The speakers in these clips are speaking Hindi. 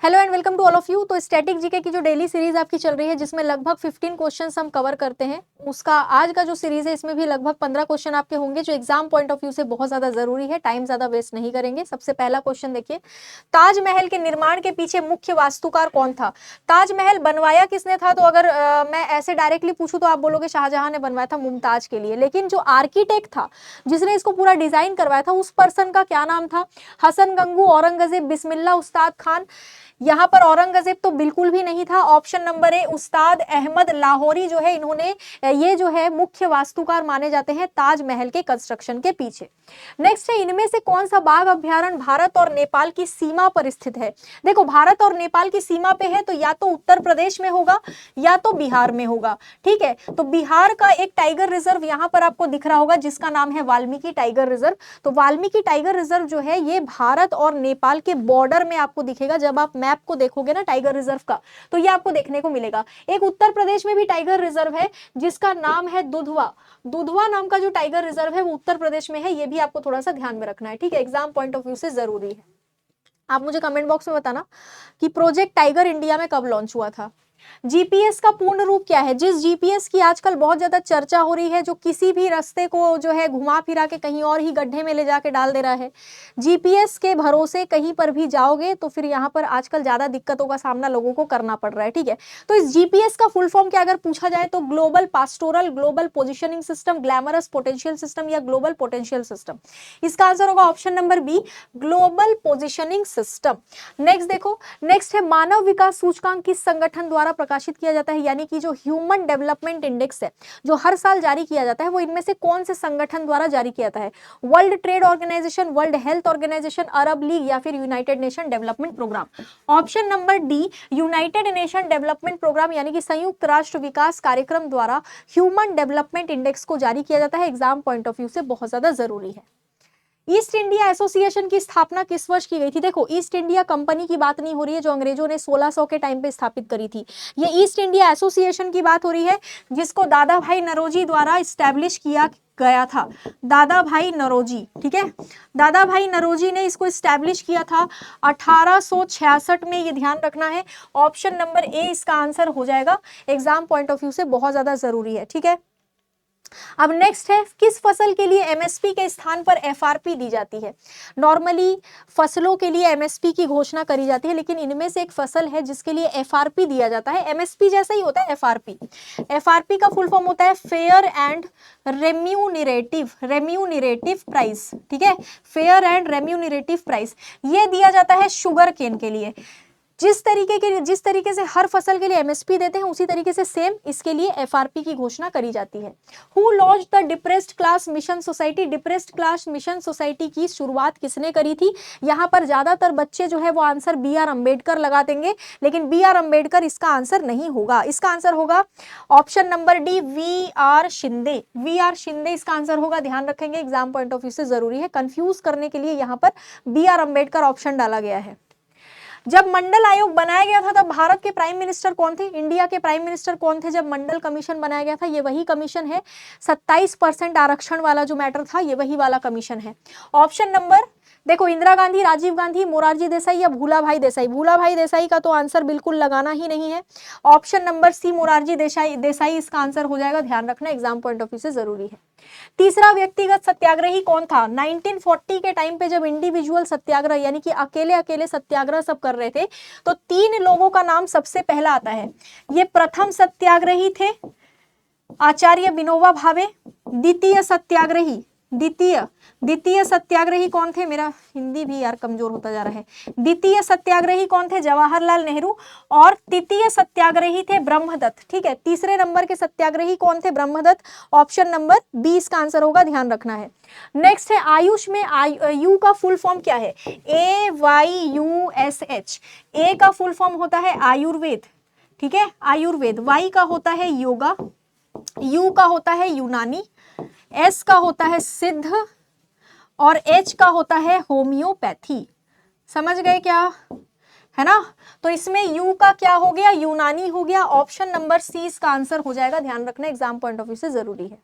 Hello and welcome to all of you. तो स्टैटिक जीके की जो डेली सीरीज आपकी चल रही है जिसमें लगभग 15 क्वेश्चंस हम कवर करते हैं, उसका आज का जो सीरीज है इसमें भी लगभग 15 क्वेश्चन आपके होंगे जो एग्जाम पॉइंट ऑफ व्यू से बहुत ज्यादा जरूरी है। टाइम ज्यादा वेस्ट नहीं करेंगे। सबसे पहला क्वेश्चन देखिए, ताजमहल के निर्माण के पीछे मुख्य वास्तुकार कौन था? ताजमहल बनवाया किसने था? तो अगर मैं ऐसे डायरेक्टली पूछूं तो आप बोलोगे शाहजहां ने बनवाया था मुमताज के लिए, लेकिन जो आर्किटेक्ट था जिसने इसको पूरा डिजाइन करवाया था उस पर्सन का क्या नाम था? हसन गंगू, औरंगजेब, बिस्मिल्लाह, उस्ताद खान। यहाँ पर औरंगजेब तो बिल्कुल भी नहीं था। ऑप्शन नंबर ए उस्ताद अहमद लाहौरी जो है, इन्होंने ये जो है मुख्य वास्तुकार माने जाते हैं ताजमहल के कंस्ट्रक्शन के पीछे। नेक्स्ट है, इनमें से कौन सा बाघ अभ्यारण्य भारत और नेपाल की सीमा पर स्थित है? देखो, भारत और नेपाल की सीमा पे है तो या तो उत्तर प्रदेश में होगा या तो बिहार में होगा। ठीक है, तो बिहार का एक टाइगर रिजर्व यहाँ पर आपको दिख रहा होगा जिसका नाम है वाल्मीकि टाइगर रिजर्व। तो वाल्मीकि टाइगर रिजर्व जो है ये भारत और नेपाल के बॉर्डर में आपको दिखेगा। जब आप मैप को देखोगे ना टाइगर रिजर्व का, तो ये आपको देखने को मिलेगा। एक उत्तर प्रदेश में भी टाइगर रिजर्व है जिसका नाम है दुधवा। दुधवा नाम का जो टाइगर रिजर्व है वो उत्तर प्रदेश में है। ये भी आपको थोड़ा सा ध्यान में रखना है। ठीक है, एग्जाम पॉइंट ऑफ व्यू से जरूरी है। आप मुझे कमेंट बॉक्स में बताना कि प्रोजेक्ट टाइगर इंडिया में कब लॉन्च हुआ था। जीपीएस का पूर्ण रूप क्या है? जिस जीपीएस की आजकल बहुत ज्यादा चर्चा हो रही है, जो किसी भी रास्ते को जो है घुमा फिरा के कहीं और ही गड्ढे में ले जाके डाल दे रहा है। जीपीएस के भरोसे कहीं पर भी जाओगे तो फिर यहाँ पर आजकल ज्यादा दिक्कतों का सामना लोगों को करना पड़ रहा है। ठीक है, तो इस जीपीएस का फुल फॉर्म क्या अगर पूछा जाए तो global pastoral global positioning system, glamorous potential system या ग्लोबल पोटेंशियल सिस्टम। इसका आंसर होगा option number B, global positioning system. Next देखो, नेक्स्ट है मानव विकास सूचकांक किस संगठन द्वारा प्रकाशित किया जाता है? यानी कि जो ह्यूमन डेवलपमेंट इंडेक्स है जो हर साल जारी किया जाता है वो इनमें से कौन से संगठन द्वारा जारी किया जाता है? World Trade Organization, World Health Organization, Arab League या फिर United Nation Development Programme. Option number D, United Nation Development Programme यानी कि संयुक्त राष्ट्र विकास कार्यक्रम द्वारा ह्यूमन डेवलपमेंट इंडेक्स को जारी किया जाता है। एग्जाम पॉइंट ऑफ व्यू से बहुत ज्यादा जरूरी है। ईस्ट इंडिया एसोसिएशन की स्थापना किस वर्ष की गई थी? देखो, ईस्ट इंडिया कंपनी की बात नहीं हो रही है जो अंग्रेजों ने 1600 के टाइम पे स्थापित करी थी। ये ईस्ट इंडिया एसोसिएशन की बात हो रही है जिसको दादा भाई नौरोजी द्वारा स्टैब्लिश किया गया था। दादा भाई नौरोजी, ठीक है, दादा भाई नौरोजी ने इसको स्टैब्लिश किया था 1866 में। ये ध्यान रखना है। ऑप्शन नंबर ए इसका आंसर हो जाएगा। एग्जाम पॉइंट ऑफ व्यू से बहुत ज्यादा जरूरी है। ठीक है, अब नेक्स्ट है, किस फसल के लिए एमएसपी के स्थान पर एफआरपी दी जाती है? नॉर्मली फसलों के लिए एमएसपी की घोषणा करी जाती है, लेकिन इनमें से एक फसल है जिसके लिए एफआरपी दिया जाता है। एमएसपी जैसा ही होता है एफआरपी। एफआरपी का फुल फॉर्म होता है फेयर एंड रेम्यूनरेटिव प्राइस। ठीक है, फेयर एंड रेम्यूनरेटिव प्राइस ये दिया जाता है शुगर केन के लिए। जिस तरीके से हर फसल के लिए एमएसपी देते हैं उसी तरीके से सेम इसके लिए एफआरपी की घोषणा करी जाती है। Who launch the depressed class mission society? Depressed class mission society की शुरुआत किसने करी थी? यहाँ पर ज्यादातर बच्चे जो है वो आंसर बी आर अम्बेडकर लगा देंगे, लेकिन बी आर अम्बेडकर इसका आंसर नहीं होगा। इसका आंसर होगा option number D, V R Shinde. V R Shinde इसका आंसर होगा। ध्यान रखेंगे, एग्जाम पॉइंट ऑफ व्यू से जरूरी है। कंफ्यूज करने के लिए यहाँ पर बी आर अम्बेडकर ऑप्शन डाला गया है। जब मंडल आयोग बनाया गया था तब भारत के प्राइम मिनिस्टर कौन थे? इंडिया के प्राइम मिनिस्टर कौन थे जब मंडल कमीशन बनाया गया था? ये वही कमीशन है। 27% आरक्षण वाला जो मैटर था ये वही वाला कमीशन है। ऑप्शन नंबर देखो, इंदिरा गांधी, राजीव गांधी, मोरारजी देसाई या भूला भाई देसाई। भूला भाई देसाई का तो आंसर बिल्कुल लगाना ही नहीं है। Option number C, Morarji Desai इसका आंसर हो जाएगा। ध्यान रखना, एग्जाम पॉइंट ऑफ व्यू से जरूरी है। तीसरा व्यक्तिगत सत्याग्रही कौन था? 1940 के टाइम पे जब इंडिविजुअल सत्याग्रह यानी कि अकेले अकेले सत्याग्रह सब कर रहे थे तो 3 लोगों का नाम सबसे पहला आता है। ये प्रथम सत्याग्रही थे आचार्य विनोबा भावे। द्वितीय सत्याग्रही कौन थे? मेरा हिंदी भी यार कमजोर होता जा रहा है। द्वितीय सत्याग्रही कौन थे? जवाहरलाल नेहरू। और तृतीय सत्याग्रही थे ब्रह्मदत्त। ठीक है, तीसरे नंबर के सत्याग्रही कौन थे? ब्रह्मदत्त। ऑप्शन नंबर बी इसका आंसर होगा। ध्यान रखना है। नेक्स्ट है, आयुष में यू का फुल फॉर्म क्या है? AYUSH। ए का फुल फॉर्म होता है आयुर्वेद। ठीक है, आयुर्वेद। वाई का होता है योगा, यू का होता है यूनानी, एस का होता है सिद्ध और एच का होता है होम्योपैथी। समझ गए क्या? है ना? तो इसमें यू का क्या हो गया? यूनानी हो गया। ऑप्शन नंबर सी इसका आंसर हो जाएगा। ध्यान रखना, एग्जाम पॉइंट ऑफ व्यू से जरूरी है।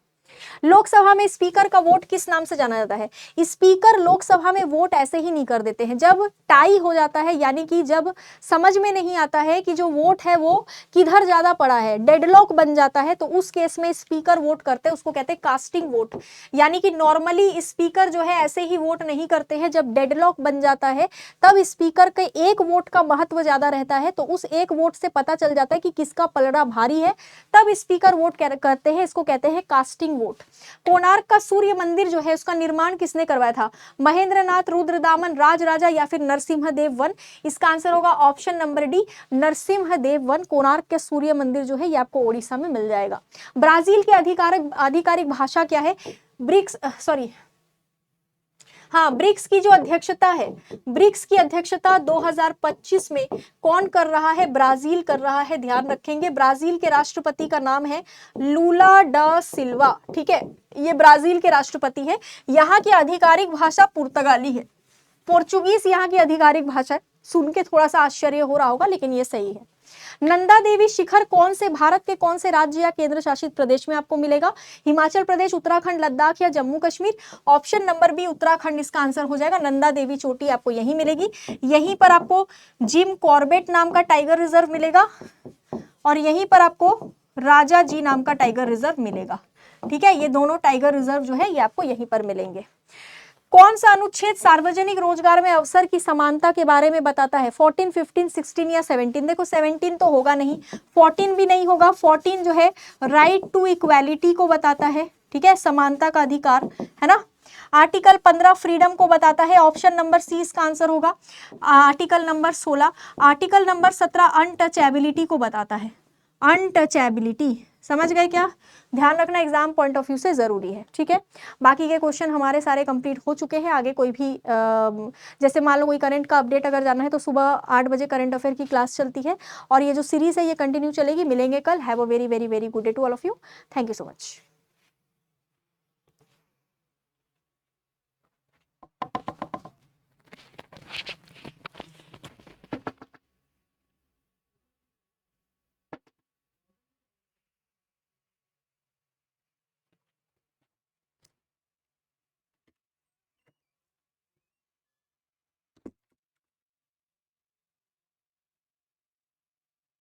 लोकसभा में स्पीकर का वोट किस नाम से जाना जाता है? स्पीकर लोकसभा में वोट ऐसे ही नहीं कर देते हैं। जब टाई हो जाता है, यानी कि जब समझ में नहीं आता है कि जो वोट है वो किधर ज्यादा पड़ा है, डेडलॉक बन जाता है, तो उस केस में स्पीकर वोट करते हैं, उसको कहते हैं कास्टिंग वोट। यानी कि नॉर्मली स्पीकर जो है ऐसे ही वोट नहीं करते हैं, जब डेडलॉक बन जाता है तब स्पीकर के एक वोट का महत्व ज्यादा रहता है, तो उस एक वोट से पता चल जाता है कि किसका पलड़ा भारी है, तब स्पीकर वोट करते हैं, इसको कहते हैं कास्टिंग वोट। कोणार्क का सूर्य मंदिर जो है उसका निर्माण किसने करवाया था? महेंद्रनाथ, रुद्रदामन, राजराजा या फिर नरसिम्हदेव वन? इसका आंसर होगा option number D, Narasimhadeva one. Konark के सूर्य मंदिर जो है ये आपको ओडिशा में मिल जाएगा। ब्राजील की आधिकारिक भाषा क्या है? ब्रिक्स की जो अध्यक्षता है, ब्रिक्स की अध्यक्षता 2025 में कौन कर रहा है? ब्राजील कर रहा है, ध्यान रखेंगे। ब्राजील के राष्ट्रपति का नाम है लूला डा सिल्वा, ठीक है, ये ब्राजील के राष्ट्रपति है। यहाँ की आधिकारिक भाषा पुर्तगाली है, पोर्चुगीज यहाँ की आधिकारिक भाषा है। सुन के थोड़ा सा आश्चर्य हो रहा होगा, लेकिन ये सही है। नंदा देवी शिखर कौन से भारत के कौन से राज्य या केंद्र शासित प्रदेश में आपको मिलेगा? हिमाचल प्रदेश, उत्तराखंड, लद्दाख या Jammu Kashmir? Option number B, Uttarakhand इसका आंसर हो जाएगा। नंदा देवी चोटी आपको यहीं मिलेगी। यहीं पर आपको जिम कॉर्बेट नाम का टाइगर रिजर्व मिलेगा और यहीं पर आपको राजा जी नाम का टाइगर रिजर्व मिलेगा, ठीक है। ये दोनों टाइगर रिजर्व जो है ये आपको यहीं पर मिलेंगे। कौन सा अनुच्छेद सार्वजनिक रोजगार में अवसर की समानता के बारे में बताता है? 14, 15, 16 या 17? देखो 17 तो होगा नहीं, 14 भी नहीं होगा। 14 जो है राइट टू इक्वालिटी को बताता है, ठीक है, समानता का अधिकार, है ना। आर्टिकल 15 फ्रीडम को बताता है, ऑप्शन नंबर सी इसका आंसर होगा। Article number 16, article number 17 untouchability को बताता है। अनटचेबिलिटी, समझ गए क्या? ध्यान रखना, एग्जाम पॉइंट ऑफ व्यू से जरूरी है, ठीक है। बाकी के क्वेश्चन हमारे सारे कंप्लीट हो चुके हैं। आगे कोई भी जैसे मान लो कोई करंट का अपडेट अगर जानना है तो सुबह 8 बजे करंट अफेयर की क्लास चलती है और ये जो सीरीज है ये कंटिन्यू चलेगी। मिलेंगे कल। Have a very very very good day to all of you. Thank you so much.